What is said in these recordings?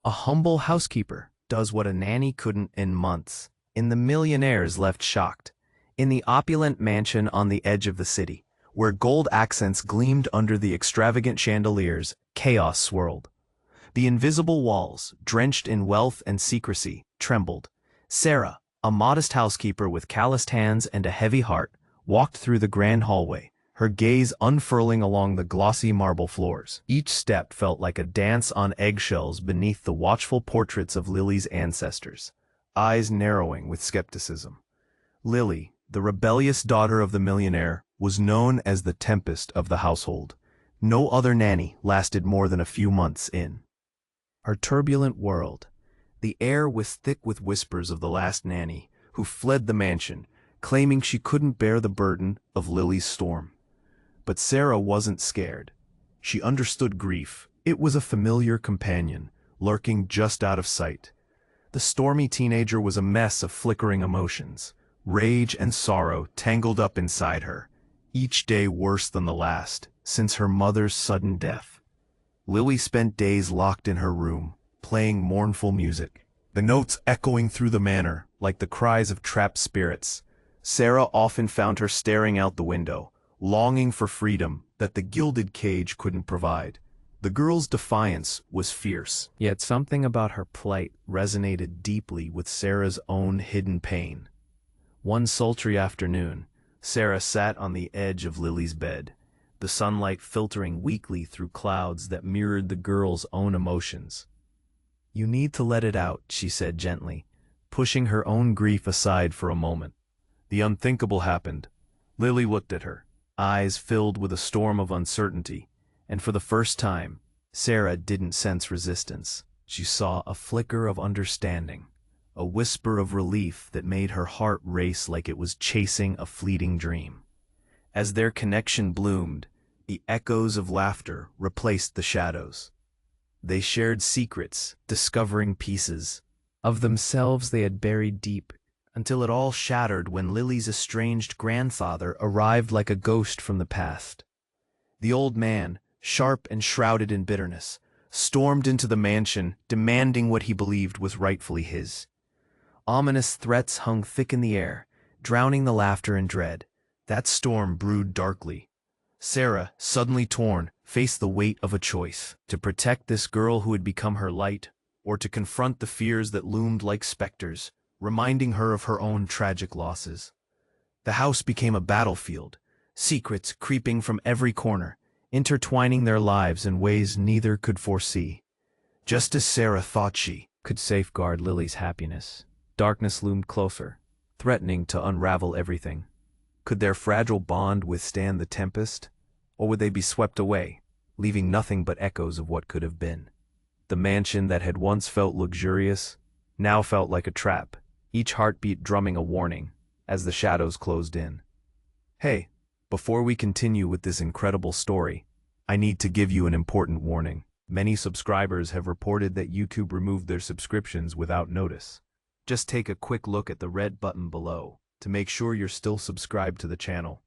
A humble housekeeper does what a nanny couldn't in months. In the millionaires left shocked. In the opulent mansion on the edge of the city, where gold accents gleamed under the extravagant chandeliers, chaos swirled. The invisible walls, drenched in wealth and secrecy, trembled. Sarah, a modest housekeeper with calloused hands and a heavy heart, walked through the grand hallway, her gaze unfurling along the glossy marble floors. Each step felt like a dance on eggshells beneath the watchful portraits of Lily's ancestors, eyes narrowing with skepticism. Lily, the rebellious daughter of the millionaire, was known as the tempest of the household. No other nanny lasted more than a few months in her turbulent world. The air was thick with whispers of the last nanny, who fled the mansion, claiming she couldn't bear the burden of Lily's storm. But Sarah wasn't scared. She understood grief. It was a familiar companion, lurking just out of sight. The stormy teenager was a mess of flickering emotions, rage and sorrow tangled up inside her, each day worse than the last, since her mother's sudden death. Lily spent days locked in her room, playing mournful music, the notes echoing through the manor like the cries of trapped spirits. Sarah often found her staring out the window, longing for freedom that the gilded cage couldn't provide. The girl's defiance was fierce, yet something about her plight resonated deeply with Sarah's own hidden pain. One sultry afternoon, Sarah sat on the edge of Lily's bed, the sunlight filtering weakly through clouds that mirrored the girl's own emotions. "You need to let it out," she said gently, pushing her own grief aside for a moment. The unthinkable happened. Lily looked at her, eyes filled with a storm of uncertainty, and for the first time, Sarah didn't sense resistance. She saw a flicker of understanding, a whisper of relief that made her heart race like it was chasing a fleeting dream. As their connection bloomed, the echoes of laughter replaced the shadows. They shared secrets, discovering pieces of themselves they had buried deep, until it all shattered when Lily's estranged grandfather arrived like a ghost from the past. The old man, sharp and shrouded in bitterness, stormed into the mansion, demanding what he believed was rightfully his. Ominous threats hung thick in the air, drowning the laughter and dread. That storm brewed darkly. Sarah, suddenly torn, faced the weight of a choice: to protect this girl who had become her light, or to confront the fears that loomed like specters, reminding her of her own tragic losses. The house became a battlefield, secrets creeping from every corner, intertwining their lives in ways neither could foresee. Just as Sarah thought she could safeguard Lily's happiness, darkness loomed closer, threatening to unravel everything. Could their fragile bond withstand the tempest, or would they be swept away, leaving nothing but echoes of what could have been? The mansion that had once felt luxurious now felt like a trap, each heartbeat drumming a warning as the shadows closed in. Hey, before we continue with this incredible story, I need to give you an important warning. Many subscribers have reported that YouTube removed their subscriptions without notice. Just take a quick look at the red button below to make sure you're still subscribed to the channel.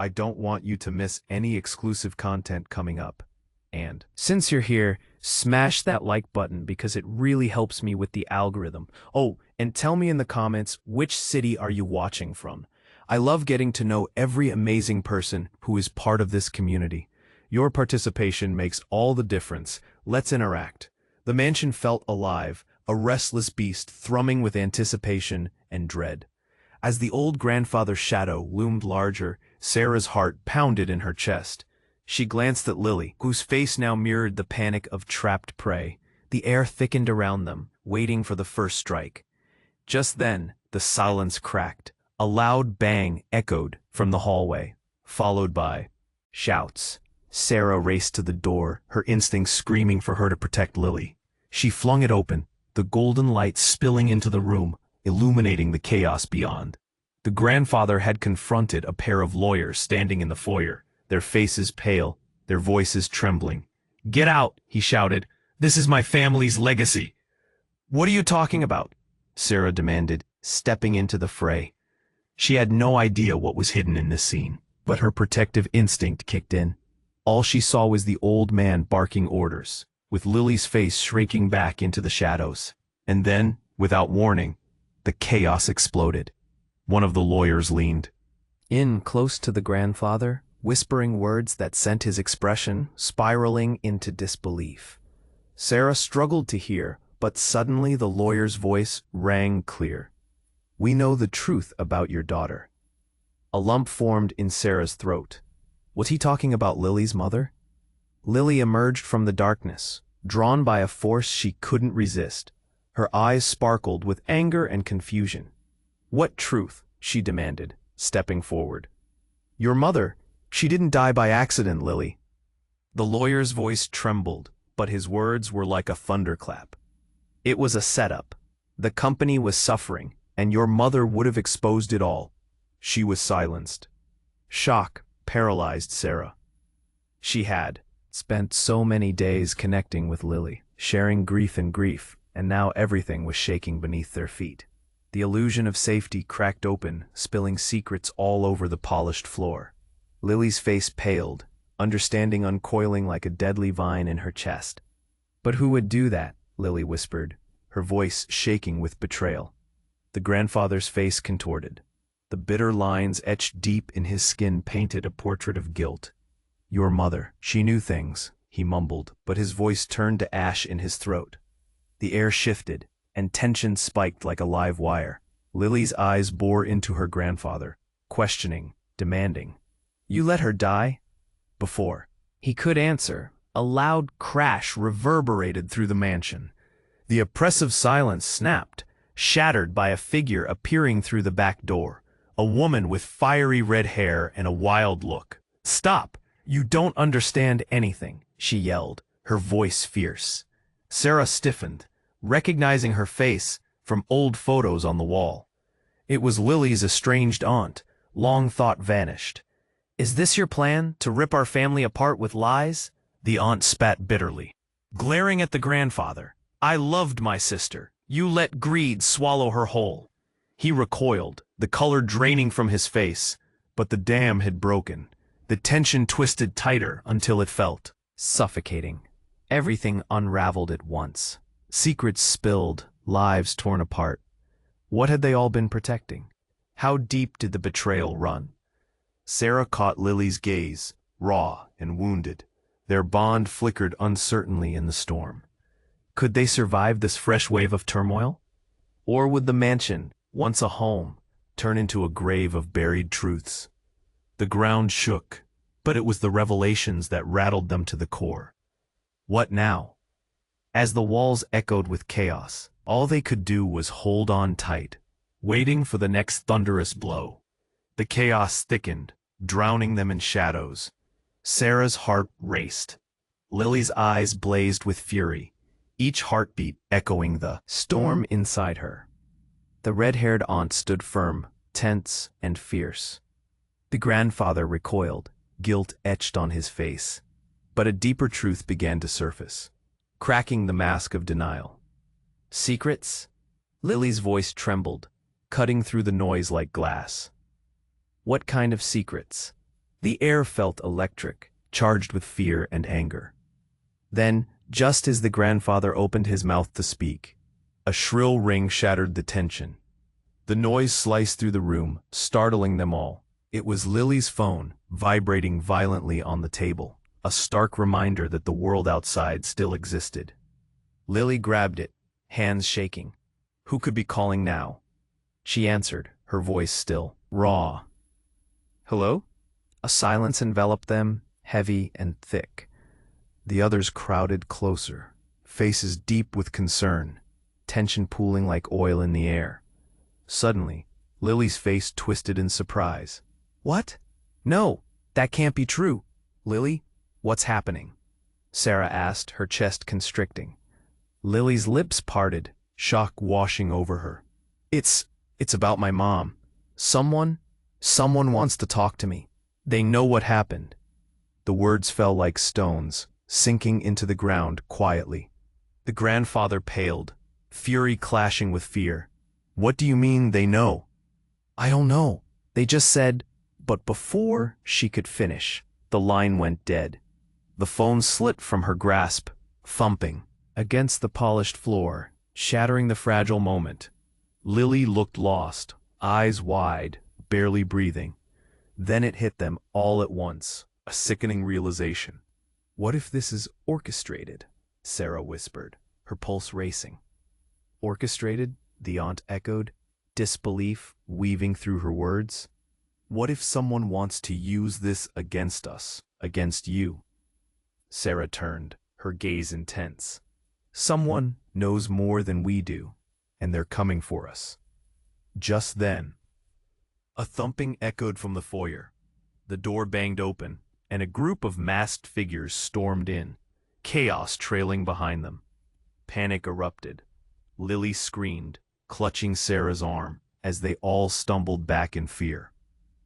I don't want you to miss any exclusive content coming up. And since you're here, smash that like button because it really helps me with the algorithm. Oh, and tell me in the comments, which city are you watching from? I love getting to know every amazing person who is part of this community. Your participation makes all the difference. Let's interact. The mansion felt alive, a restless beast thrumming with anticipation and dread. As the old grandfather's shadow loomed larger, Sarah's heart pounded in her chest. She glanced at Lily, whose face now mirrored the panic of trapped prey. The air thickened around them, waiting for the first strike. Just then, the silence cracked. A loud bang echoed from the hallway, followed by shouts. Sarah raced to the door, her instincts screaming for her to protect Lily. She flung it open, the golden light spilling into the room, illuminating the chaos beyond. The grandfather had confronted a pair of lawyers standing in the foyer, their faces pale, their voices trembling. "Get out," he shouted. "This is my family's legacy." "What are you talking about?" Sarah demanded, stepping into the fray. She had no idea what was hidden in this scene, but her protective instinct kicked in. All she saw was the old man barking orders, with Lily's face shrinking back into the shadows. And then, without warning, the chaos exploded. One of the lawyers leaned in close to the grandfather, whispering words that sent his expression spiraling into disbelief. Sarah struggled to hear, but suddenly the lawyer's voice rang clear. "We know the truth about your daughter." A lump formed in Sarah's throat. Was he talking about Lily's mother? Lily emerged from the darkness, drawn by a force she couldn't resist. Her eyes sparkled with anger and confusion. "What truth?" she demanded, stepping forward. "Your mother, she didn't die by accident, Lily." The lawyer's voice trembled, but his words were like a thunderclap. "It was a setup. The company was suffering, and your mother would have exposed it all." She was silenced. Shock paralyzed Sarah. She had spent so many days connecting with Lily, sharing grief, and now everything was shaking beneath their feet. The illusion of safety cracked open, spilling secrets all over the polished floor. Lily's face paled, understanding uncoiling like a deadly vine in her chest. "But who would do that?" Lily whispered, her voice shaking with betrayal. The grandfather's face contorted. The bitter lines etched deep in his skin painted a portrait of guilt. "Your mother, she knew things," he mumbled, but his voice turned to ash in his throat. The air shifted, and tension spiked like a live wire. Lily's eyes bore into her grandfather, questioning, demanding. "You let her die?" Before he could answer, a loud crash reverberated through the mansion. The oppressive silence snapped, shattered by a figure appearing through the back door. A woman with fiery red hair and a wild look. "Stop! You don't understand anything," she yelled, her voice fierce. Sarah stiffened, recognizing her face from old photos on the wall. It was Lily's estranged aunt, long thought vanished. "Is this your plan, to rip our family apart with lies?" The aunt spat bitterly, glaring at the grandfather. "I loved my sister. You let greed swallow her whole." He recoiled, the color draining from his face, but the dam had broken. The tension twisted tighter until it felt suffocating. Everything unraveled at once. Secrets spilled, lives torn apart. What had they all been protecting? How deep did the betrayal run? Sarah caught Lily's gaze, raw and wounded. Their bond flickered uncertainly in the storm. Could they survive this fresh wave of turmoil? Or would the mansion, once a home, turn into a grave of buried truths? The ground shook, but it was the revelations that rattled them to the core. What now? As the walls echoed with chaos, all they could do was hold on tight, waiting for the next thunderous blow. The chaos thickened, drowning them in shadows. Sarah's heart raced. Lily's eyes blazed with fury, each heartbeat echoing the storm inside her. The red-haired aunt stood firm, tense and fierce. The grandfather recoiled, guilt etched on his face. But a deeper truth began to surface, cracking the mask of denial. "Secrets?" Lily's voice trembled, cutting through the noise like glass. "What kind of secrets?" The air felt electric, charged with fear and anger. Then, just as the grandfather opened his mouth to speak, a shrill ring shattered the tension. The noise sliced through the room, startling them all. It was Lily's phone, vibrating violently on the table, a stark reminder that the world outside still existed. Lily grabbed it, hands shaking. Who could be calling now? She answered, her voice still, raw. "Hello?" A silence enveloped them, heavy and thick. The others crowded closer, faces deep with concern, tension pooling like oil in the air. Suddenly, Lily's face twisted in surprise. "What? No, that can't be true. Lily, what's happening?" Sarah asked, her chest constricting. Lily's lips parted, shock washing over her. It's about my mom. Someone wants to talk to me. They know what happened." The words fell like stones, sinking into the ground quietly. The grandfather paled, fury clashing with fear. "What do you mean they know?" "I don't know. They just said..." But before she could finish, the line went dead. The phone slipped from her grasp, thumping against the polished floor, shattering the fragile moment. Lily looked lost, eyes wide, barely breathing. Then it hit them all at once, a sickening realization. "What if this is orchestrated?" Sarah whispered, her pulse racing. "Orchestrated?" the aunt echoed, disbelief weaving through her words. "What if someone wants to use this against us, against you?" Sarah turned, her gaze intense. "Someone knows more than we do, and they're coming for us." Just then, a thumping echoed from the foyer. The door banged open, and a group of masked figures stormed in, chaos trailing behind them. Panic erupted. Lily screamed, clutching Sarah's arm, as they all stumbled back in fear.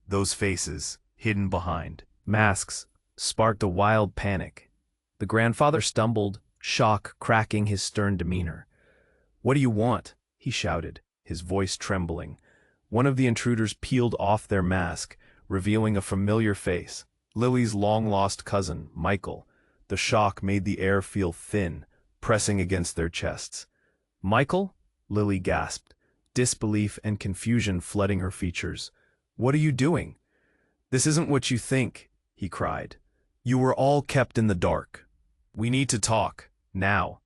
Those faces, hidden behind masks, sparked a wild panic. The grandfather stumbled, shock cracking his stern demeanor. "What do you want?" he shouted, his voice trembling. One of the intruders peeled off their mask, revealing a familiar face. Lily's long-lost cousin, Michael. The shock made the air feel thin, pressing against their chests. "Michael?" Lily gasped, disbelief and confusion flooding her features. "What are you doing?" "This isn't what you think," he cried. "You were all kept in the dark. We need to talk, now."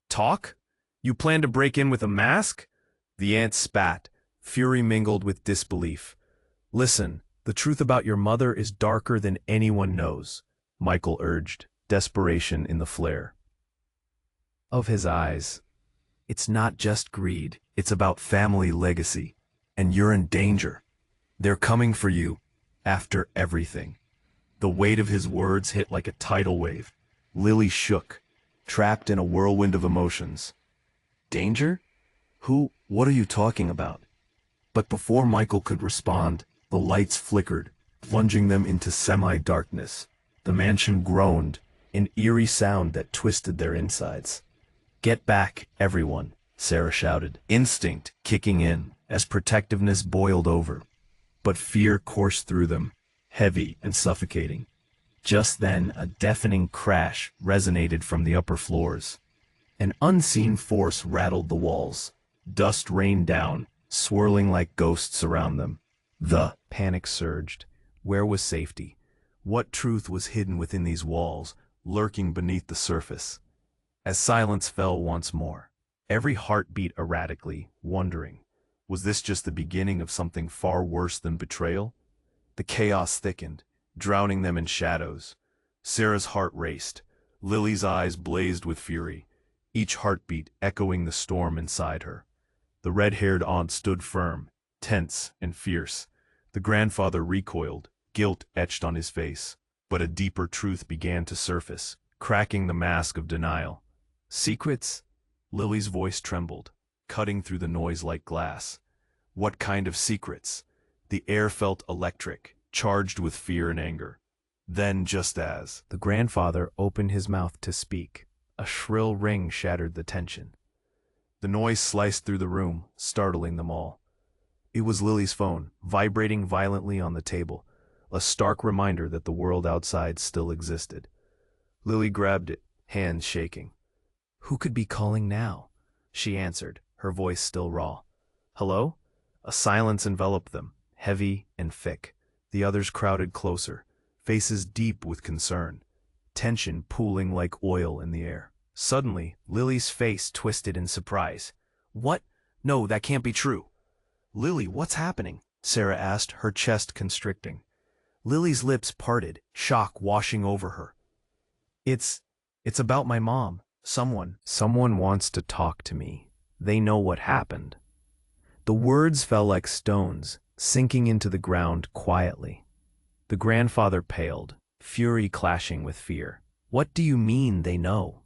"Talk? You plan to break in with a mask?" The aunt spat, fury mingled with disbelief. "Listen, the truth about your mother is darker than anyone knows," Michael urged, desperation in the flare of his eyes. "It's not just greed, it's about family legacy, and you're in danger. They're coming for you, after everything." The weight of his words hit like a tidal wave. Lily shook, trapped in a whirlwind of emotions. "Danger? What are you talking about?" But before Michael could respond, the lights flickered, plunging them into semi-darkness. The mansion groaned, an eerie sound that twisted their insides. "Get back, everyone," Sarah shouted, instinct kicking in as protectiveness boiled over. But fear coursed through them, heavy and suffocating. Just then, a deafening crash resonated from the upper floors. An unseen force rattled the walls. Dust rained down, swirling like ghosts around them. The panic surged. Where was safety? What truth was hidden within these walls, lurking beneath the surface? As silence fell once more, every heart beat erratically, wondering, was this just the beginning of something far worse than betrayal? The chaos thickened, drowning them in shadows. Sarah's heart raced. Lily's eyes blazed with fury, each heartbeat echoing the storm inside her. The red-haired aunt stood firm, tense and fierce. The grandfather recoiled, guilt etched on his face. But a deeper truth began to surface, cracking the mask of denial. "Secrets?" Lily's voice trembled, cutting through the noise like glass. "What kind of secrets?" The air felt electric, charged with fear and anger. Then, just as the grandfather opened his mouth to speak, a shrill ring shattered the tension. The noise sliced through the room, startling them all. It was Lily's phone, vibrating violently on the table, a stark reminder that the world outside still existed. Lily grabbed it, hands shaking. "Who could be calling now?" she answered, her voice still raw. "Hello?" A silence enveloped them, heavy and thick. The others crowded closer, faces deep with concern, tension pooling like oil in the air. Suddenly, Lily's face twisted in surprise. "What? No, that can't be true." "Lily, what's happening?" Sarah asked, her chest constricting. Lily's lips parted, shock washing over her. It's about my mom. Someone wants to talk to me. They know what happened." The words fell like stones, sinking into the ground quietly. The grandfather paled, fury clashing with fear. "What do you mean they know?"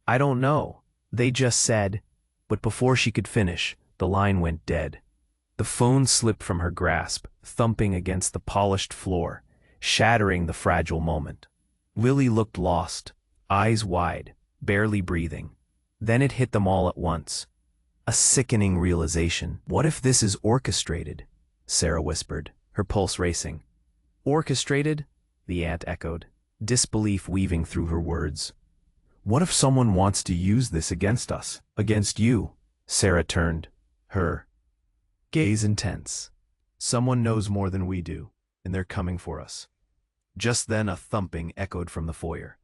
"I don't know. They just said..." But before she could finish, the line went dead. The phone slipped from her grasp, thumping against the polished floor, shattering the fragile moment. Lily looked lost, eyes wide, barely breathing. Then it hit them all at once. A sickening realization. "What if this is orchestrated?" Sarah whispered, her pulse racing. "Orchestrated?" the aunt echoed, disbelief weaving through her words. What if someone wants to use this against us, against you? Sarah turned, her gaze intense. Someone knows more than we do, and they're coming for us. Just then a thumping echoed from the foyer.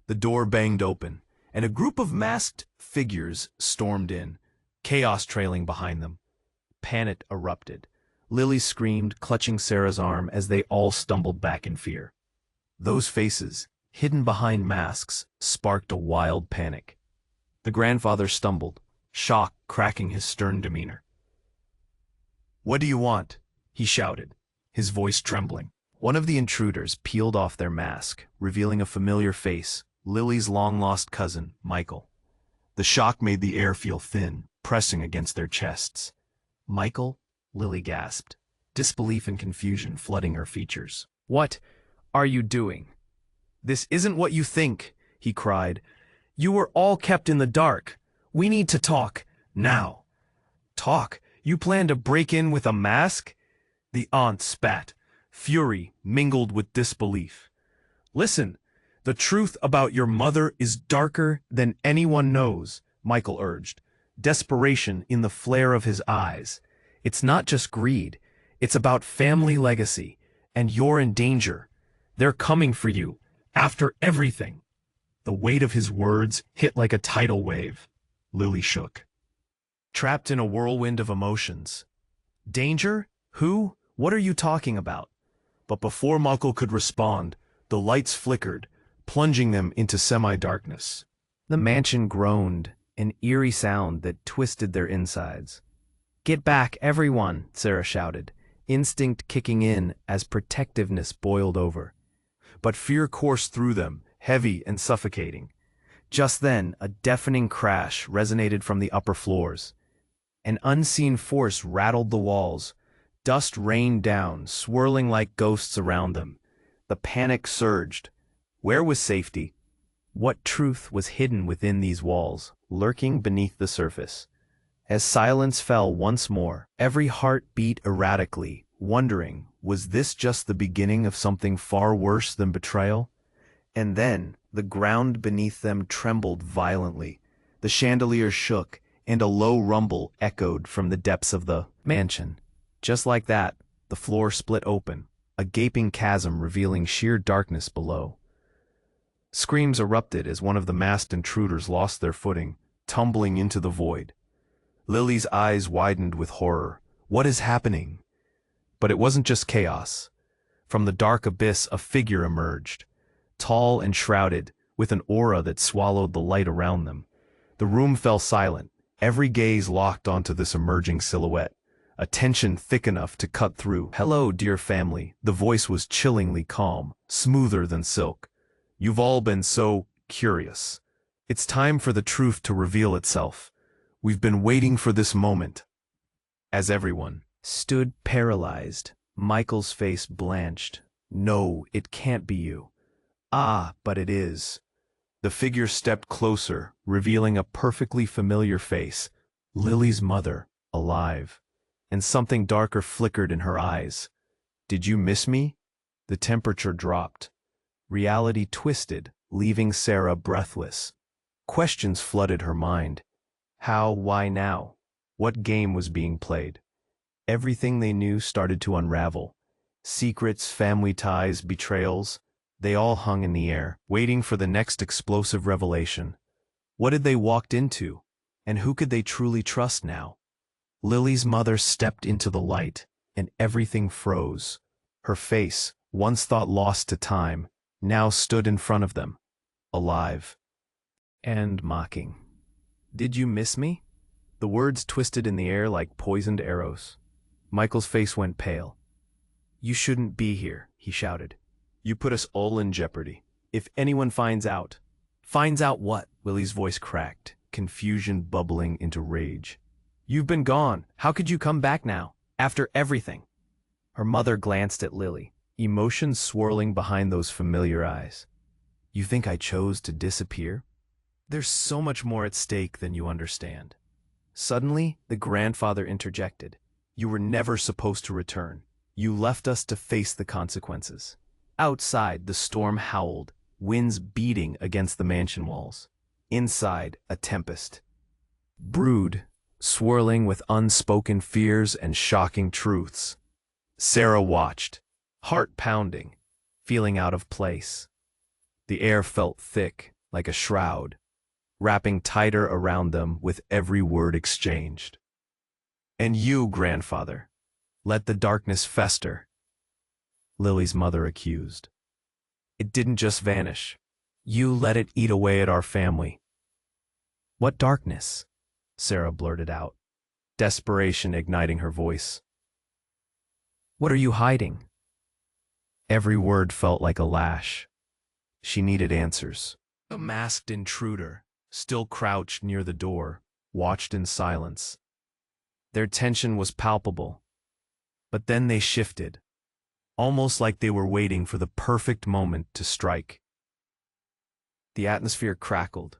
The door banged open, and a group of masked figures stormed in, chaos trailing behind them. Panic erupted. Lily screamed, clutching Sarah's arm as they all stumbled back in fear. Those faces, hidden behind masks, sparked a wild panic. The grandfather stumbled, shock cracking his stern demeanor. "What do you want?" he shouted, his voice trembling. One of the intruders peeled off their mask, revealing a familiar face, Lily's long-lost cousin, Michael. The shock made the air feel thin, pressing against their chests. "Michael?" Lily gasped, disbelief and confusion flooding her features. "What are you doing?" "This isn't what you think," he cried. "You were all kept in the dark. We need to talk, now." "Talk? You plan to break in with a mask?" The aunt spat, fury mingled with disbelief. "Listen, the truth about your mother is darker than anyone knows," Michael urged, desperation in the flare of his eyes. "It's not just greed. It's about family legacy, and you're in danger. They're coming for you, after everything." The weight of his words hit like a tidal wave. Lily shook, trapped in a whirlwind of emotions. "Danger? Who? What are you talking about?" But before Michael could respond, the lights flickered, plunging them into semi-darkness. The mansion groaned, an eerie sound that twisted their insides. "Get back, everyone," Sarah shouted, instinct kicking in as protectiveness boiled over. But fear coursed through them, heavy and suffocating. Just then, a deafening crash resonated from the upper floors. An unseen force rattled the walls. Dust rained down, swirling like ghosts around them. The panic surged. Where was safety? What truth was hidden within these walls, lurking beneath the surface? As silence fell once more, every heart beat erratically, wondering, was this just the beginning of something far worse than betrayal? And then, the ground beneath them trembled violently. The chandelier shook, and a low rumble echoed from the depths of the mansion. Just like that, the floor split open, a gaping chasm revealing sheer darkness below. Screams erupted as one of the masked intruders lost their footing, tumbling into the void. Lily's eyes widened with horror. What is happening? But it wasn't just chaos. From the dark abyss, a figure emerged, tall and shrouded, with an aura that swallowed the light around them. The room fell silent, every gaze locked onto this emerging silhouette, a tension thick enough to cut through. "Hello, dear family," the voice was chillingly calm, smoother than silk. "You've all been so curious. It's time for the truth to reveal itself. We've been waiting for this moment." As everyone stood paralyzed, Michael's face blanched. "No, it can't be you." "Ah, but it is." The figure stepped closer, revealing a perfectly familiar face, Lily's mother, alive. And something darker flickered in her eyes. "Did you miss me?" The temperature dropped. Reality twisted, leaving Sarah breathless. Questions flooded her mind. How, why now? What game was being played? Everything they knew started to unravel. Secrets, family ties, betrayals, they all hung in the air, waiting for the next explosive revelation. What had they walked into? And who could they truly trust now? Lily's mother stepped into the light, and everything froze. Her face, once thought lost to time, now stood in front of them, alive and mocking. "Did you miss me?" The words twisted in the air like poisoned arrows. Michael's face went pale. "You shouldn't be here," he shouted. "You put us all in jeopardy. If anyone finds out..." "Finds out what?" Lily's voice cracked, confusion bubbling into rage. "You've been gone. How could you come back now, after everything?" Her mother glanced at Lily, emotions swirling behind those familiar eyes. "You think I chose to disappear? There's so much more at stake than you understand." Suddenly, the grandfather interjected. "You were never supposed to return. You left us to face the consequences." Outside, the storm howled, winds beating against the mansion walls. Inside, a tempest. Brood, swirling with unspoken fears and shocking truths. Sarah watched, heart pounding, feeling out of place. The air felt thick, like a shroud, wrapping tighter around them with every word exchanged. And you, grandfather, let the darkness fester, Lily's mother accused. It didn't just vanish. You let it eat away at our family. What darkness? Sarah blurted out, desperation igniting her voice. What are you hiding? Every word felt like a lash. She needed answers. A masked intruder, still crouched near the door, watched in silence. Their tension was palpable. But then they shifted, almost like they were waiting for the perfect moment to strike. The atmosphere crackled,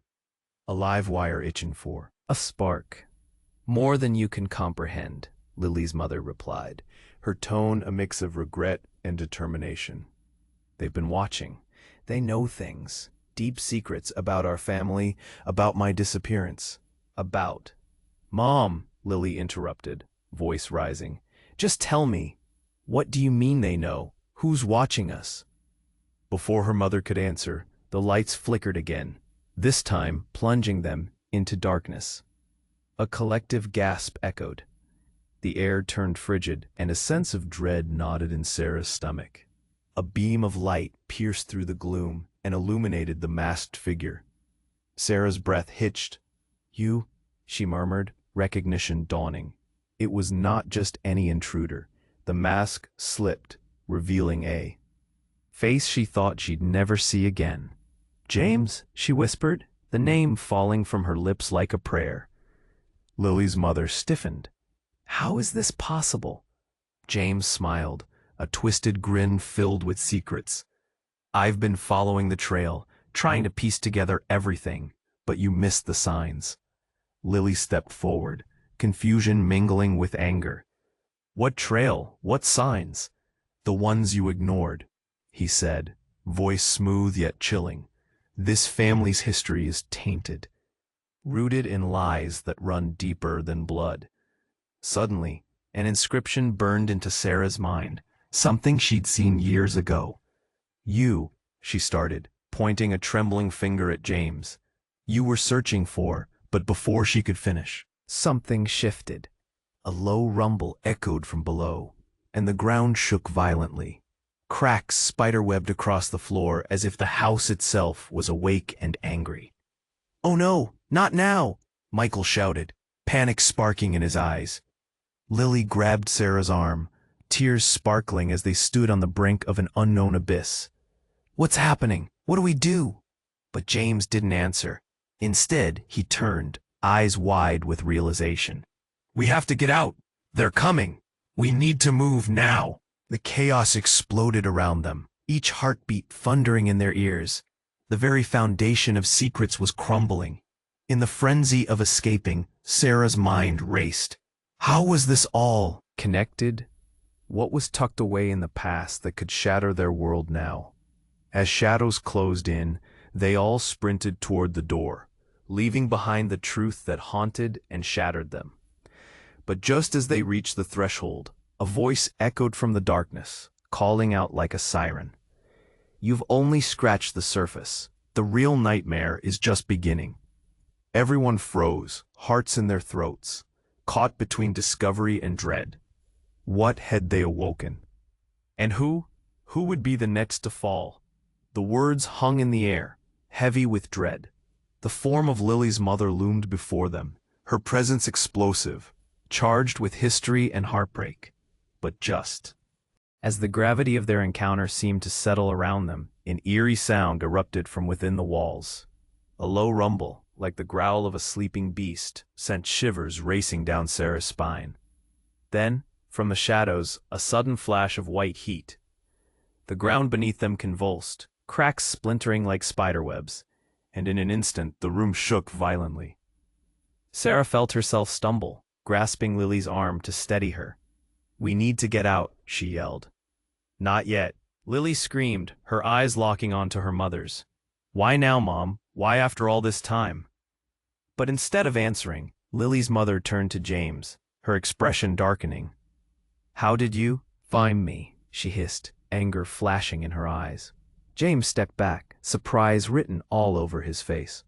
a live wire itching for a spark. More than you can comprehend, Lily's mother replied, her tone a mix of regret and determination. They've been watching. They know things, deep secrets about our family, about my disappearance, about... Mom, Lily interrupted, voice rising. Just tell me, what do you mean they know? Who's watching us? Before her mother could answer, the lights flickered again, this time plunging them into darkness. A collective gasp echoed. The air turned frigid, and a sense of dread knotted in Sarah's stomach. A beam of light pierced through the gloom and illuminated the masked figure. Sarah's breath hitched. You, she murmured, recognition dawning. It was not just any intruder. The mask slipped, revealing a face she thought she'd never see again. James, she whispered, the name falling from her lips like a prayer. Lily's mother stiffened. How is this possible? James smiled, a twisted grin filled with secrets. I've been following the trail, trying to piece together everything, but you missed the signs. Lily stepped forward, confusion mingling with anger. What trail? What signs? The ones you ignored, he said, voice smooth yet chilling. This family's history is tainted, rooted in lies that run deeper than blood. Suddenly, an inscription burned into Sarah's mind, something she'd seen years ago. You, she started, pointing a trembling finger at James. You were searching for, but before she could finish, something shifted. A low rumble echoed from below, and the ground shook violently. Cracks spiderwebbed across the floor as if the house itself was awake and angry. Oh no, not now, Michael shouted, panic sparking in his eyes. Lily grabbed Sarah's arm, tears sparkling as they stood on the brink of an unknown abyss. What's happening? What do we do? But James didn't answer. Instead, he turned, eyes wide with realization. We have to get out. They're coming. We need to move now. The chaos exploded around them, each heartbeat thundering in their ears. The very foundation of secrets was crumbling. In the frenzy of escaping, Sarah's mind raced. How was this all connected? What was tucked away in the past that could shatter their world now? As shadows closed in, they all sprinted toward the door, leaving behind the truth that haunted and shattered them. But just as they reached the threshold, a voice echoed from the darkness, calling out like a siren. You've only scratched the surface. The real nightmare is just beginning. Everyone froze, hearts in their throats, caught between discovery and dread. What had they awoken? And who would be the next to fall? The words hung in the air, heavy with dread. The form of Lily's mother loomed before them, her presence explosive, charged with history and heartbreak. But just as the gravity of their encounter seemed to settle around them, an eerie sound erupted from within the walls. A low rumble, like the growl of a sleeping beast, sent shivers racing down Sarah's spine. Then, from the shadows, a sudden flash of white heat. The ground beneath them convulsed, cracks splintering like spiderwebs, and in an instant the room shook violently. Sarah felt herself stumble, grasping Lily's arm to steady her. We need to get out, she yelled. Not yet, Lily screamed, her eyes locking onto her mother's. Why now, Mom? Why after all this time? But instead of answering, Lily's mother turned to James, her expression darkening. How did you find me? She hissed, anger flashing in her eyes. James stepped back, surprise written all over his face.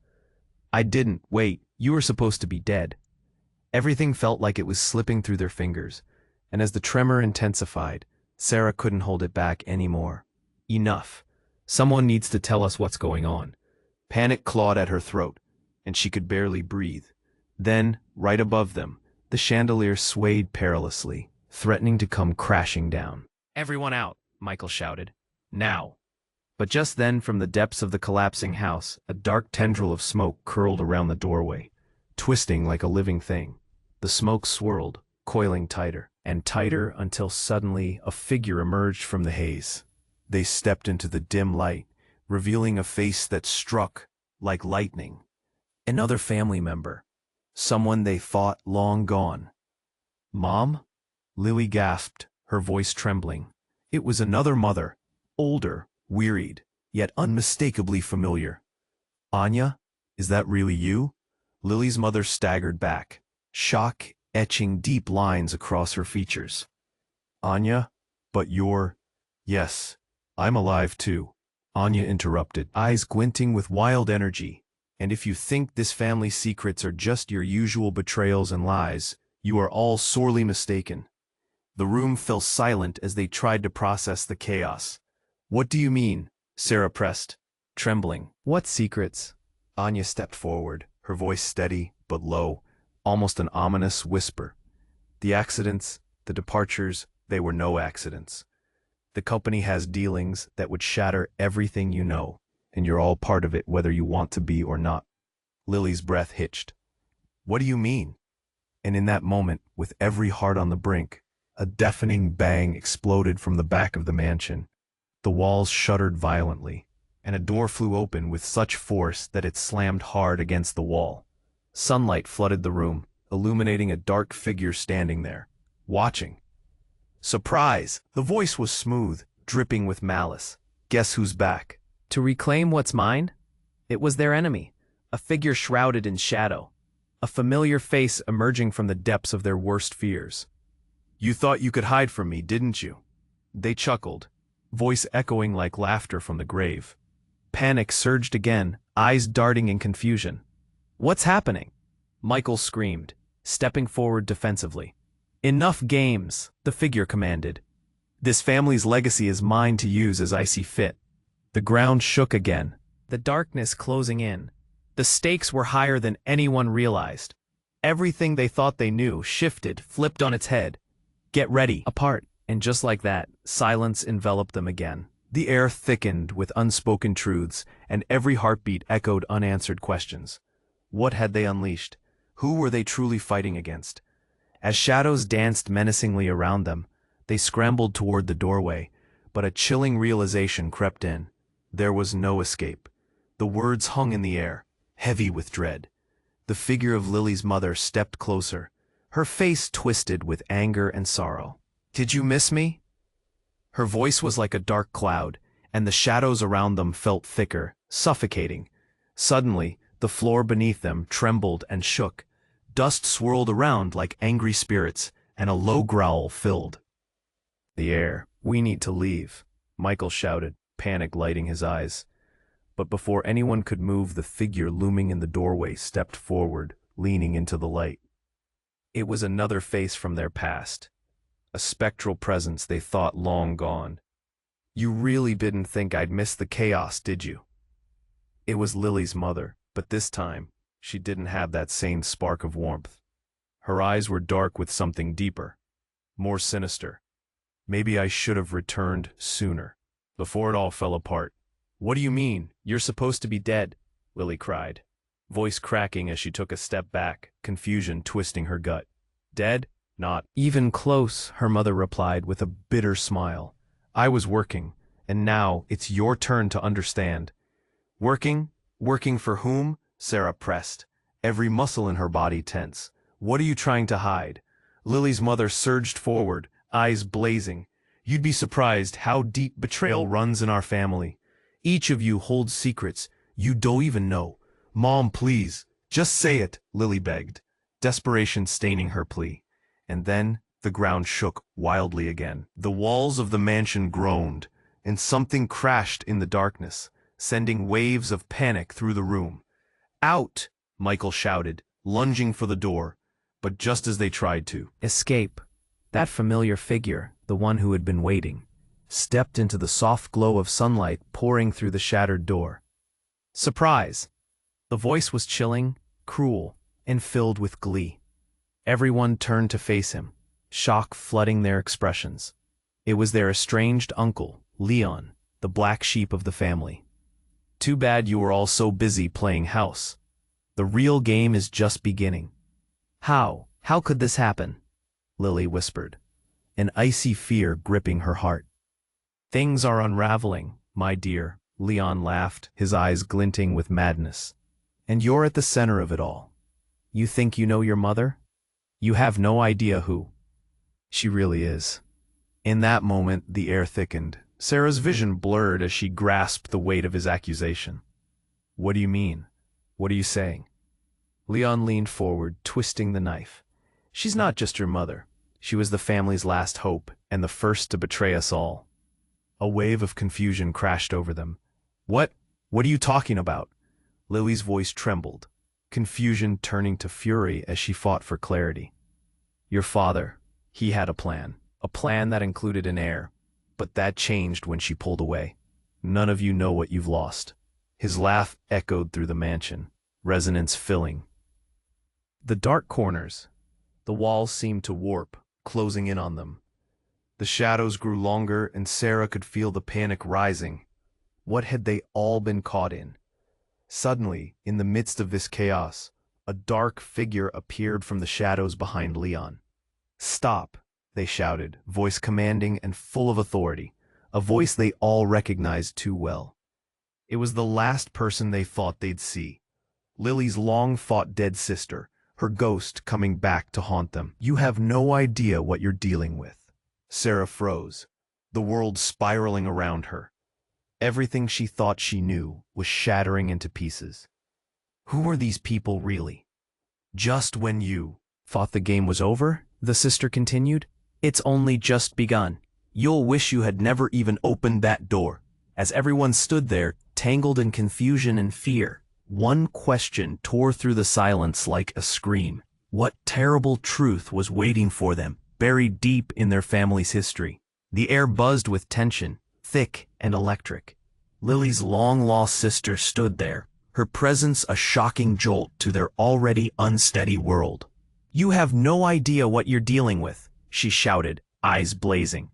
I didn't. Wait, you were supposed to be dead. Everything felt like it was slipping through their fingers, and as the tremor intensified, Sarah couldn't hold it back anymore. Enough. Someone needs to tell us what's going on. Panic clawed at her throat, and she could barely breathe. Then, right above them, the chandelier swayed perilously, threatening to come crashing down. Everyone out, Michael shouted. Now. But just then, from the depths of the collapsing house, a dark tendril of smoke curled around the doorway, twisting like a living thing. The smoke swirled, coiling tighter and tighter until suddenly a figure emerged from the haze. They stepped into the dim light, revealing a face that struck like lightning. Another family member. Someone they thought long gone. Mom? Lily gasped, her voice trembling. It was another mother, older, wearied, yet unmistakably familiar. Anya? Is that really you? Lily's mother staggered back, shock etching deep lines across her features. Anya? But you're… Yes, I'm alive too. Anya interrupted, eyes glinting with wild energy. And if you think this family's secrets are just your usual betrayals and lies, you are all sorely mistaken. The room fell silent as they tried to process the chaos. What do you mean? Sarah pressed, trembling. What secrets? Anya stepped forward, her voice steady but low, almost an ominous whisper. The accidents, the departures, they were no accidents. The company has dealings that would shatter everything you know, and you're all part of it whether you want to be or not. Lily's breath hitched. What do you mean? And in that moment, with every heart on the brink, a deafening bang exploded from the back of the mansion. The walls shuddered violently, and a door flew open with such force that it slammed hard against the wall. Sunlight flooded the room, illuminating a dark figure standing there, watching. Surprise! The voice was smooth, dripping with malice. Guess who's back? To reclaim what's mine? It was their enemy, a figure shrouded in shadow, a familiar face emerging from the depths of their worst fears. You thought you could hide from me, didn't you? They chuckled, voice echoing like laughter from the grave. Panic surged again, eyes darting in confusion. What's happening? Michael screamed, stepping forward defensively. Enough games, the figure commanded. This family's legacy is mine to use as I see fit. The ground shook again, the darkness closing in. The stakes were higher than anyone realized. Everything they thought they knew shifted, flipped on its head. Get ready, apart, and just like that, silence enveloped them again. The air thickened with unspoken truths, and every heartbeat echoed unanswered questions. What had they unleashed? Who were they truly fighting against? As shadows danced menacingly around them, they scrambled toward the doorway, but a chilling realization crept in. There was no escape. The words hung in the air, heavy with dread. The figure of Lily's mother stepped closer, her face twisted with anger and sorrow. Did you miss me? Her voice was like a dark cloud, and the shadows around them felt thicker, suffocating. Suddenly, the floor beneath them trembled and shook. Dust swirled around like angry spirits, and a low growl filled the air. We need to leave, Michael shouted, panic lighting his eyes. But before anyone could move, the figure looming in the doorway stepped forward, leaning into the light. It was another face from their past, a spectral presence they thought long gone. You really didn't think I'd miss the chaos, did you? It was Lily's mother, but this time, she didn't have that same spark of warmth. Her eyes were dark with something deeper, more sinister. Maybe I should have returned sooner, before it all fell apart. What do you mean? You're supposed to be dead, Lily cried, voice cracking as she took a step back, confusion twisting her gut. Dead? Not even close, her mother replied with a bitter smile. I was working, and now it's your turn to understand. Working? Working for whom? Sarah pressed, every muscle in her body tense. What are you trying to hide? Lily's mother surged forward, eyes blazing. You'd be surprised how deep betrayal runs in our family. Each of you holds secrets You don't even know. Mom, please, just say it, Lily begged, desperation staining her plea. And then the ground shook wildly again. The walls of the mansion groaned, and something crashed in the darkness, sending waves of panic through the room. Out! Michael shouted, lunging for the door, but just as they tried to escape, that familiar figure, the one who had been waiting, stepped into the soft glow of sunlight pouring through the shattered door. Surprise! The voice was chilling, cruel, and filled with glee. Everyone turned to face him, shock flooding their expressions. It was their estranged uncle, Leon, the black sheep of the family. Too bad you were all so busy playing house. The real game is just beginning. How could this happen? Lily whispered, an icy fear gripping her heart. Things are unraveling, my dear, Leon laughed, his eyes glinting with madness. And you're at the center of it all. You think you know your mother? You have no idea who she really is. In that moment, the air thickened. Sarah's vision blurred as she grasped the weight of his accusation. What do you mean? What are you saying? Leon leaned forward, twisting the knife. She's not just your mother. She was the family's last hope, and the first to betray us all. A wave of confusion crashed over them. What are you talking about? Lily's voice trembled, confusion turning to fury as she fought for clarity. Your father, he had a plan that included an heir, but that changed when she pulled away. None of you know what you've lost. His laugh echoed through the mansion, resonance filling the dark corners. The walls seemed to warp, closing in on them. The shadows grew longer, and Sarah could feel the panic rising. What had they all been caught in? Suddenly, in the midst of this chaos, a dark figure appeared from the shadows behind Leon. Stop, they shouted, voice commanding and full of authority, a voice they all recognized too well. It was the last person they thought they'd see. Lily's long-fought dead sister, her ghost coming back to haunt them. You have no idea what you're dealing with. Sarah froze, the world spiraling around her. Everything she thought she knew was shattering into pieces. Who were these people really? Just when you thought the game was over, the sister continued, it's only just begun. You'll wish you had never even opened that door. As everyone stood there, tangled in confusion and fear, one question tore through the silence like a scream. What terrible truth was waiting for them, buried deep in their family's history? The air buzzed with tension, thick and electric. Lily's long-lost sister stood there, her presence a shocking jolt to their already unsteady world. You have no idea what you're dealing with, she shouted, eyes blazing.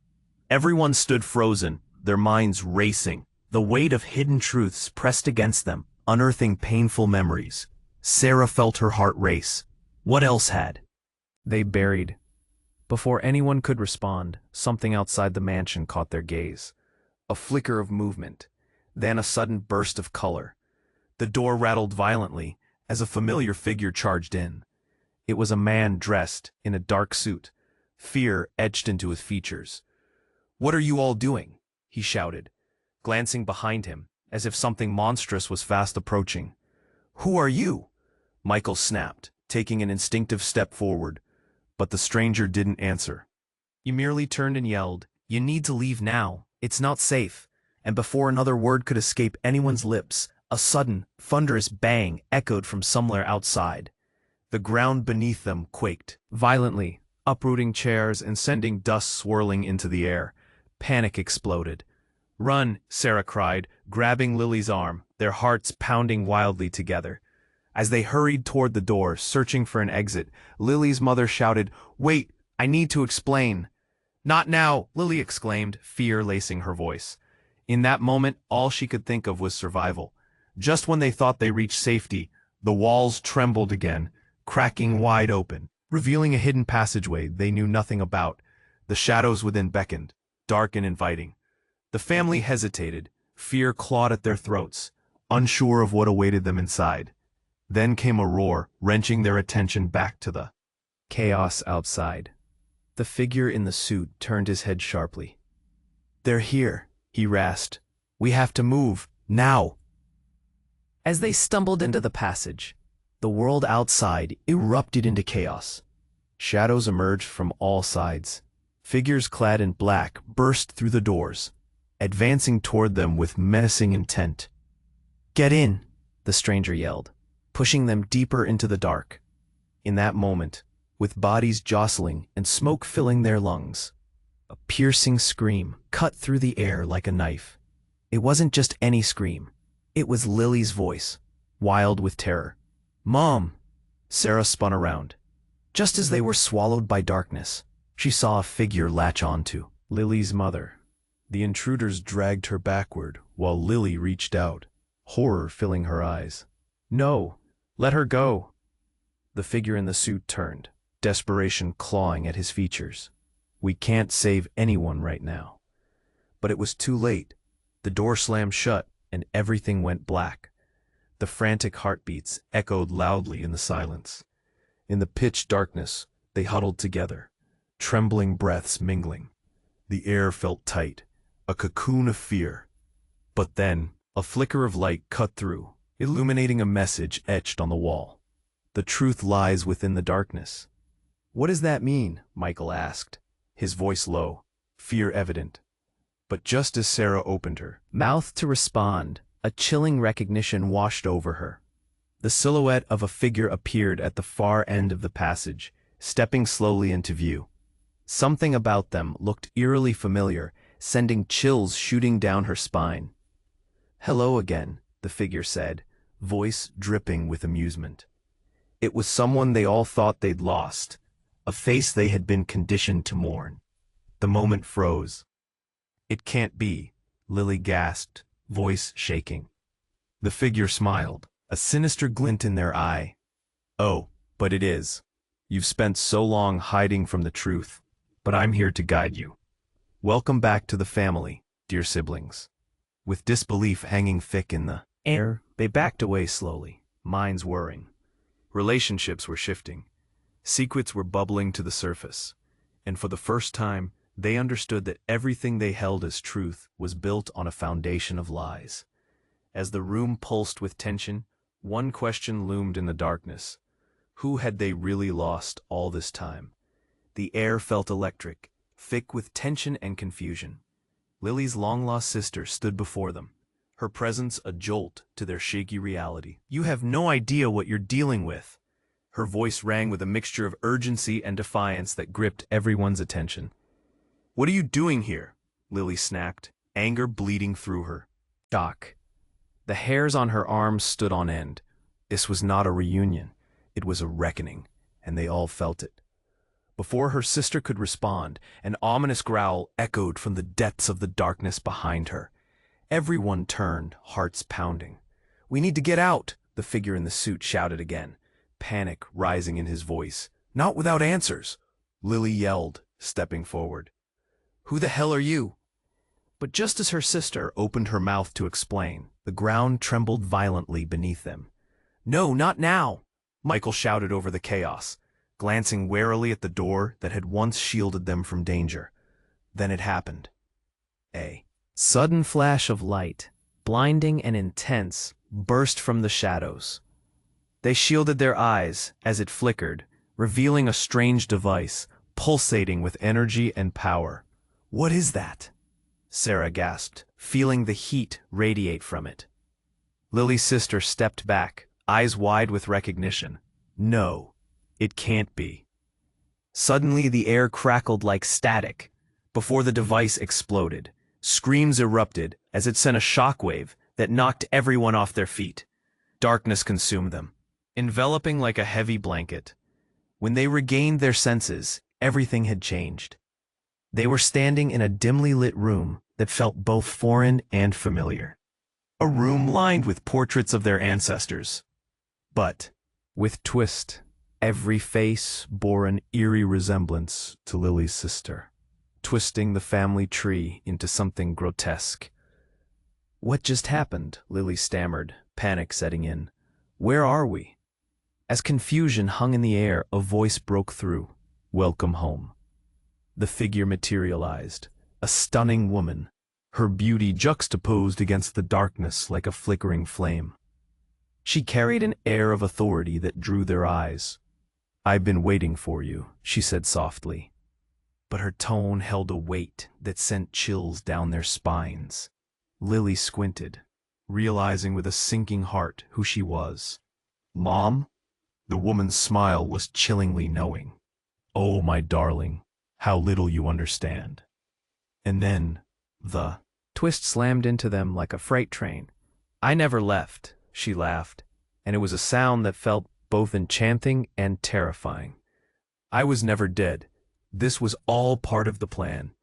Everyone stood frozen, their minds racing, the weight of hidden truths pressed against them, unearthing painful memories. Sarah felt her heart race. What else had they buried? Before anyone could respond, something outside the mansion caught their gaze. A flicker of movement, then a sudden burst of color. The door rattled violently as a familiar figure charged in. It was a man dressed in a dark suit, fear etched into his features. What are you all doing? He shouted, glancing behind him, as if something monstrous was fast approaching. Who are you? Michael snapped, taking an instinctive step forward, but the stranger didn't answer. He merely turned and yelled, You need to leave now, it's not safe. And before another word could escape anyone's lips, a sudden, thunderous bang echoed from somewhere outside. The ground beneath them quaked violently, uprooting chairs and sending dust swirling into the air. Panic exploded. Run, Sarah cried, grabbing Lily's arm, their hearts pounding wildly together. As they hurried toward the door, searching for an exit, Lily's mother shouted, Wait, I need to explain. Not now, Lily exclaimed, fear lacing her voice. In that moment, all she could think of was survival. Just when they thought they reached safety, the walls trembled again, cracking wide open, revealing a hidden passageway they knew nothing about. The shadows within beckoned, dark and inviting. The family hesitated, fear clawed at their throats, unsure of what awaited them inside. Then came a roar, wrenching their attention back to the chaos outside. The figure in the suit turned his head sharply. They're here, he rasped. We have to move, now. As they stumbled into the passage, the world outside erupted into chaos. Shadows emerged from all sides. Figures clad in black burst through the doors, advancing toward them with menacing intent. "Get in!" the stranger yelled, pushing them deeper into the dark. In that moment, with bodies jostling and smoke filling their lungs, a piercing scream cut through the air like a knife. It wasn't just any scream. It was Lily's voice, wild with terror. "Mom!" Sarah spun around. Just as they were swallowed by darkness, she saw a figure latch onto Lily's mother. The intruders dragged her backward while Lily reached out, horror filling her eyes. "No! Let her go!" The figure in the suit turned, desperation clawing at his features. "We can't save anyone right now." But it was too late. The door slammed shut and everything went black. The frantic heartbeats echoed loudly in the silence. In the pitch darkness, they huddled together, trembling breaths mingling. The air felt tight, a cocoon of fear. But then, a flicker of light cut through, illuminating a message etched on the wall. "The truth lies within the darkness." "What does that mean?" Michael asked, his voice low, fear evident. But just as Sarah opened her mouth to respond, a chilling recognition washed over her. The silhouette of a figure appeared at the far end of the passage, stepping slowly into view. Something about them looked eerily familiar, sending chills shooting down her spine. "Hello again," the figure said, voice dripping with amusement. It was someone they all thought they'd lost, a face they had been conditioned to mourn. The moment froze. "It can't be," Lily gasped, voice shaking. The figure smiled, a sinister glint in their eye. "Oh, but it is. You've spent so long hiding from the truth, but I'm here to guide you. Welcome back to the family, dear siblings." With disbelief hanging thick in the air, they backed away slowly, minds whirring. Relationships were shifting. Secrets were bubbling to the surface. And for the first time, they understood that everything they held as truth was built on a foundation of lies. As the room pulsed with tension, one question loomed in the darkness. Who had they really lost all this time? The air felt electric, thick with tension and confusion. Lily's long-lost sister stood before them, her presence a jolt to their shaky reality. "You have no idea what you're dealing with." Her voice rang with a mixture of urgency and defiance that gripped everyone's attention. "What are you doing here?" Lily snapped, anger bleeding through her. Shock. The hairs on her arms stood on end. This was not a reunion. It was a reckoning, and they all felt it. Before her sister could respond, an ominous growl echoed from the depths of the darkness behind her. Everyone turned, hearts pounding. "We need to get out," the figure in the suit shouted again, panic rising in his voice. "Not without answers," Lily yelled, stepping forward. "Who the hell are you?" But just as her sister opened her mouth to explain, the ground trembled violently beneath them. "No, not now!" Michael shouted over the chaos, glancing warily at the door that had once shielded them from danger. Then it happened. A sudden flash of light, blinding and intense, burst from the shadows. They shielded their eyes as it flickered, revealing a strange device, pulsating with energy and power. "What is that?" Sarah gasped, feeling the heat radiate from it. Lily's sister stepped back, eyes wide with recognition. "No, it can't be." Suddenly the air crackled like static. Before the device exploded, screams erupted as it sent a shockwave that knocked everyone off their feet. Darkness consumed them, enveloping like a heavy blanket. When they regained their senses, everything had changed. They were standing in a dimly lit room that felt both foreign and familiar. A room lined with portraits of their ancestors. But, with twist, every face bore an eerie resemblance to Lily's sister, twisting the family tree into something grotesque. "What just happened?" Lily stammered, panic setting in. "Where are we?" As confusion hung in the air, a voice broke through. "Welcome home." The figure materialized, a stunning woman, her beauty juxtaposed against the darkness like a flickering flame. She carried an air of authority that drew their eyes. "I've been waiting for you," she said softly. But her tone held a weight that sent chills down their spines. Lily squinted, realizing with a sinking heart who she was. "Mom?" The woman's smile was chillingly knowing. "Oh, my darling, how little you understand." And then, the twist slammed into them like a freight train. "I never left," she laughed, and it was a sound that felt both enchanting and terrifying. "I was never dead. This was all part of the plan.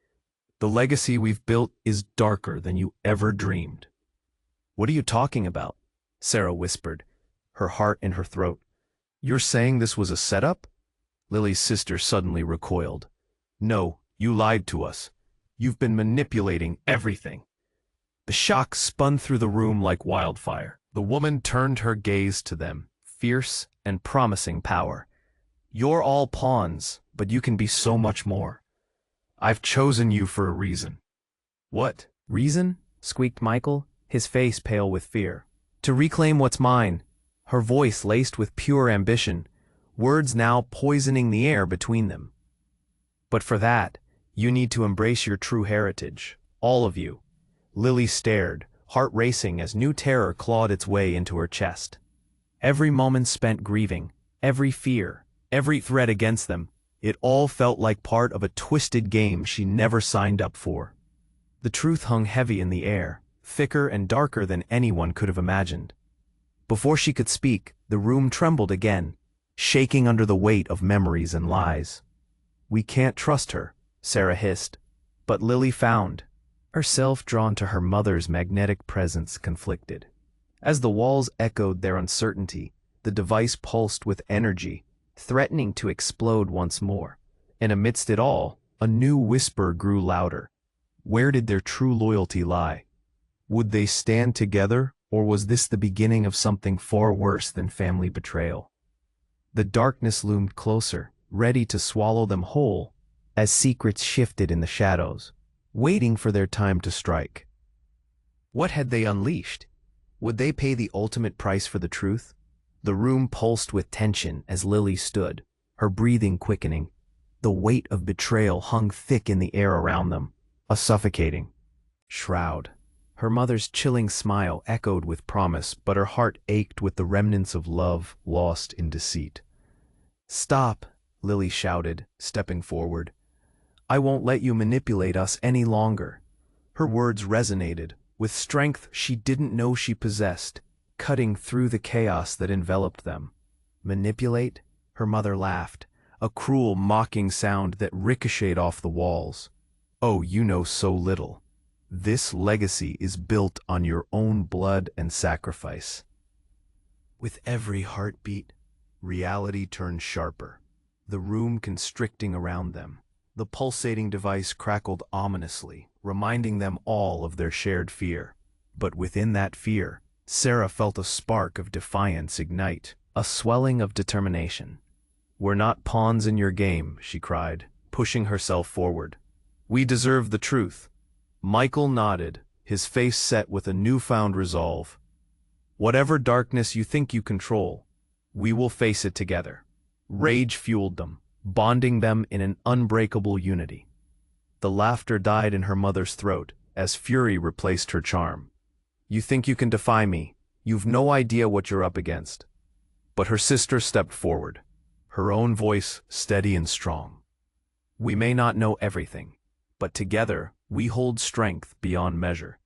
The legacy we've built is darker than you ever dreamed." "What are you talking about?" Sarah whispered, her heart in her throat. "You're saying this was a setup?" Lily's sister suddenly recoiled. "No, you lied to us. You've been manipulating everything." The shock spun through the room like wildfire. The woman turned her gaze to them, fierce and promising power. "You're all pawns, but you can be so much more. I've chosen you for a reason." "What reason?" squeaked Michael, his face pale with fear. "To reclaim what's mine," her voice laced with pure ambition, words now poisoning the air between them. "But for that, you need to embrace your true heritage, all of you." Lily stared, heart racing as new terror clawed its way into her chest. Every moment spent grieving, every fear, every threat against them, it all felt like part of a twisted game she never signed up for. The truth hung heavy in the air, thicker and darker than anyone could have imagined. Before she could speak, the room trembled again, shaking under the weight of memories and lies. "We can't trust her," Sarah hissed, but Lily found, herself drawn to her mother's magnetic presence, conflicted. As the walls echoed their uncertainty, the device pulsed with energy, threatening to explode once more. And amidst it all, a new whisper grew louder. Where did their true loyalty lie? Would they stand together, or was this the beginning of something far worse than family betrayal? The darkness loomed closer, ready to swallow them whole, as secrets shifted in the shadows, waiting for their time to strike. What had they unleashed? Would they pay the ultimate price for the truth? The room pulsed with tension as Lily stood, her breathing quickening. The weight of betrayal hung thick in the air around them, a suffocating shroud. Her mother's chilling smile echoed with promise, but her heart ached with the remnants of love lost in deceit. "Stop," Lily shouted, stepping forward. "I won't let you manipulate us any longer." Her words resonated, with strength she didn't know she possessed, cutting through the chaos that enveloped them. "Manipulate?" Her mother laughed, a cruel, mocking sound that ricocheted off the walls. "Oh, you know so little. This legacy is built on your own blood and sacrifice." With every heartbeat, reality turned sharper, the room constricting around them. The pulsating device crackled ominously, reminding them all of their shared fear. But within that fear, Sarah felt a spark of defiance ignite, a swelling of determination. "We're not pawns in your game," she cried, pushing herself forward. "We deserve the truth." Michael nodded, his face set with a newfound resolve. "Whatever darkness you think you control, we will face it together." Rage fueled them, bonding them in an unbreakable unity. The laughter died in her mother's throat as fury replaced her charm. "You think you can defy me? You've no idea what you're up against." But her sister stepped forward, her own voice steady and strong. "We may not know everything, but together we hold strength beyond measure."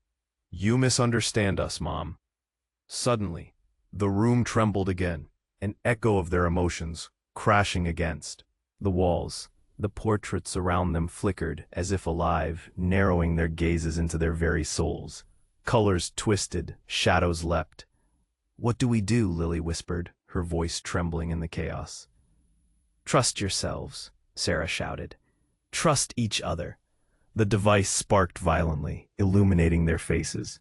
"You misunderstand us, Mom." Suddenly, the room trembled again, an echo of their emotions, crashing against the walls. The portraits around them flickered as if alive, narrowing their gazes into their very souls. Colors twisted, shadows leapt. "What do we do?" Lily whispered, her voice trembling in the chaos. "Trust yourselves," Sarah shouted. "Trust each other." The device sparked violently, illuminating their faces,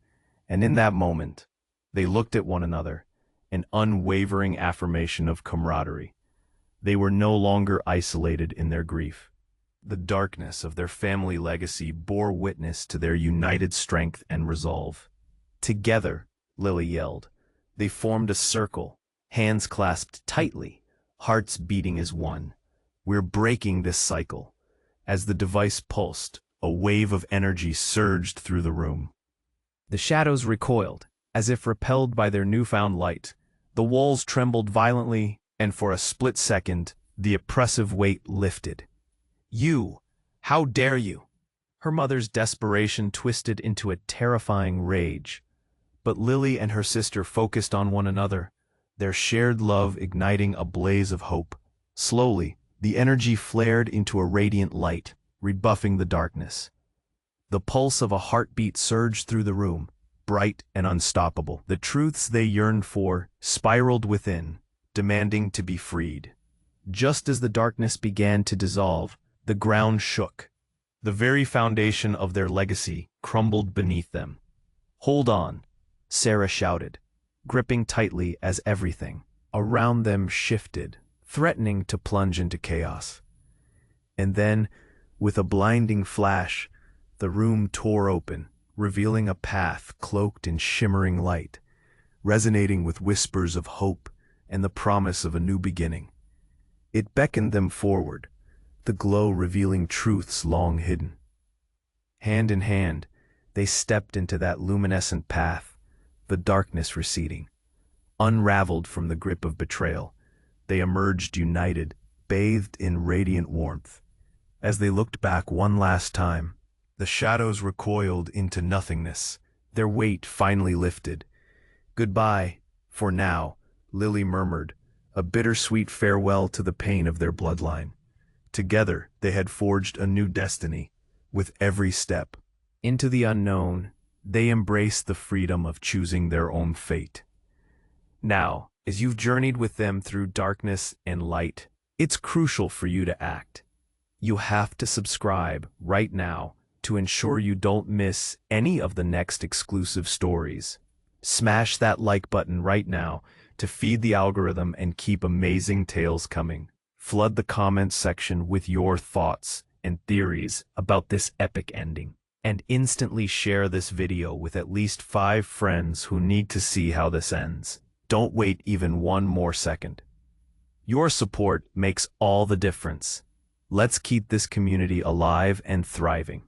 and in that moment, they looked at one another, an unwavering affirmation of camaraderie. They were no longer isolated in their grief. The darkness of their family legacy bore witness to their united strength and resolve. "Together," Lily yelled, They formed a circle, hands clasped tightly, hearts beating as one. We're breaking this cycle. As the device pulsed, a wave of energy surged through the room. The shadows recoiled, as if repelled by their newfound light. The walls trembled violently, and for a split second, the oppressive weight lifted. "You! How dare you!" Her mother's desperation twisted into a terrifying rage. But Lily and her sister focused on one another, their shared love igniting a blaze of hope. Slowly, the energy flared into a radiant light, rebuffing the darkness. The pulse of a heartbeat surged through the room, bright and unstoppable. The truths they yearned for spiraled within, demanding to be freed. Just as the darkness began to dissolve, the ground shook. The very foundation of their legacy crumbled beneath them. "Hold on," Sarah shouted, gripping tightly as everything around them shifted, threatening to plunge into chaos. And then, with a blinding flash, the room tore open, revealing a path cloaked in shimmering light, resonating with whispers of hope and the promise of a new beginning. It beckoned them forward, the glow revealing truths long hidden. Hand in hand, they stepped into that luminescent path, the darkness receding. Unraveled from the grip of betrayal, they emerged united, bathed in radiant warmth. As they looked back one last time, the shadows recoiled into nothingness, their weight finally lifted. "Goodbye, for now," Lily murmured, a bittersweet farewell to the pain of their bloodline. Together, they had forged a new destiny. With every step into the unknown, they embraced the freedom of choosing their own fate. Now, as you've journeyed with them through darkness and light, it's crucial for you to act. You have to subscribe right now to ensure you don't miss any of the next exclusive stories. Smash that like button right now to feed the algorithm and keep amazing tales coming. Flood the comments section with your thoughts and theories about this epic ending. And instantly share this video with at least 5 friends who need to see how this ends. Don't wait even one more second. Your support makes all the difference. Let's keep this community alive and thriving.